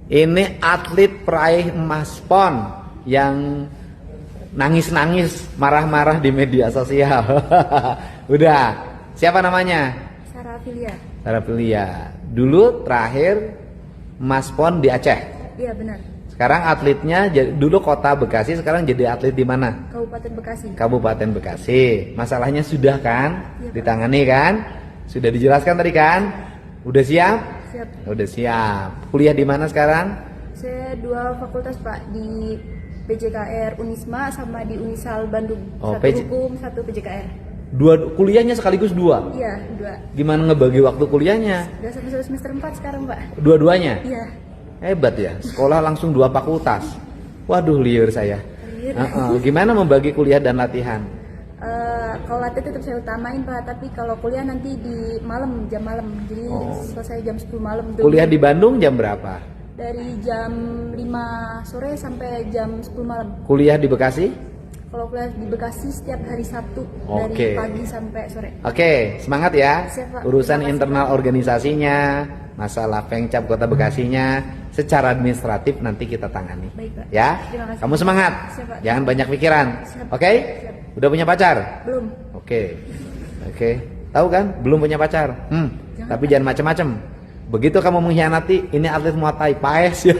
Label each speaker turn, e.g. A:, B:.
A: Ini atlet peraih emas PON yang nangis-nangis, marah-marah di media sosial. Udah, siapa namanya?
B: Sarah Filia.
A: Sarah Filia. Dulu terakhir emas PON di Aceh.
B: Iya benar.
A: Sekarang atletnya dulu kota Bekasi, sekarang jadi atlet di mana?
B: Kabupaten Bekasi.
A: Kabupaten Bekasi. Masalahnya sudah kan?
B: Iya, Pak.
A: Ditangani kan? Sudah dijelaskan tadi kan? Udah siap?
B: Siap.
A: Udah siap. Kuliah di mana sekarang?
B: Saya 2 fakultas Pak, di PJKR Unisma sama di Unisal Bandung.
A: Oh,
B: Satu hukum, satu PJKR.
A: Kuliahnya sekaligus 2.
B: Iya, 2.
A: Gimana ngebagi waktu kuliahnya?
B: Udah sampai semester 4 sekarang Pak.
A: Dua-duanya?
B: Iya.
A: Hebat ya. Sekolah langsung 2 fakultas. Waduh, liar saya.
B: Liar.
A: Gimana membagi kuliah dan latihan?
B: Kalau latihan tetap saya utamain Pak, tapi kalau kuliah nanti di malam, jam malam. Jadi selesai jam 10 malam.
A: Kuliah di Bandung jam berapa?
B: Dari jam 5 sore sampai jam 10 malam.
A: Kuliah di Bekasi?
B: Kalau kuliah di Bekasi setiap hari Sabtu
A: Oke.
B: dari pagi sampai sore.
A: Oke, semangat ya.
B: Siap, Pak.
A: Urusan
B: Terima kasih,
A: internal
B: Pak.
A: organisasinya, masalah Pengcap Kota Bekasinya, secara administratif nanti kita tangani.
B: Baik, Pak.
A: Ya,
B: Terima kasih.
A: kamu semangat.
B: Siap, Pak.
A: Jangan banyak pikiran.
B: Siap.
A: Oke?
B: Siap.
A: Udah punya pacar?
B: Belum.
A: Oke. Oke. Tahu kan? Belum punya pacar. Tapi jangan macam-macam. Begitu kamu mengkhianati, ini atlet Muay Thai, paes ya.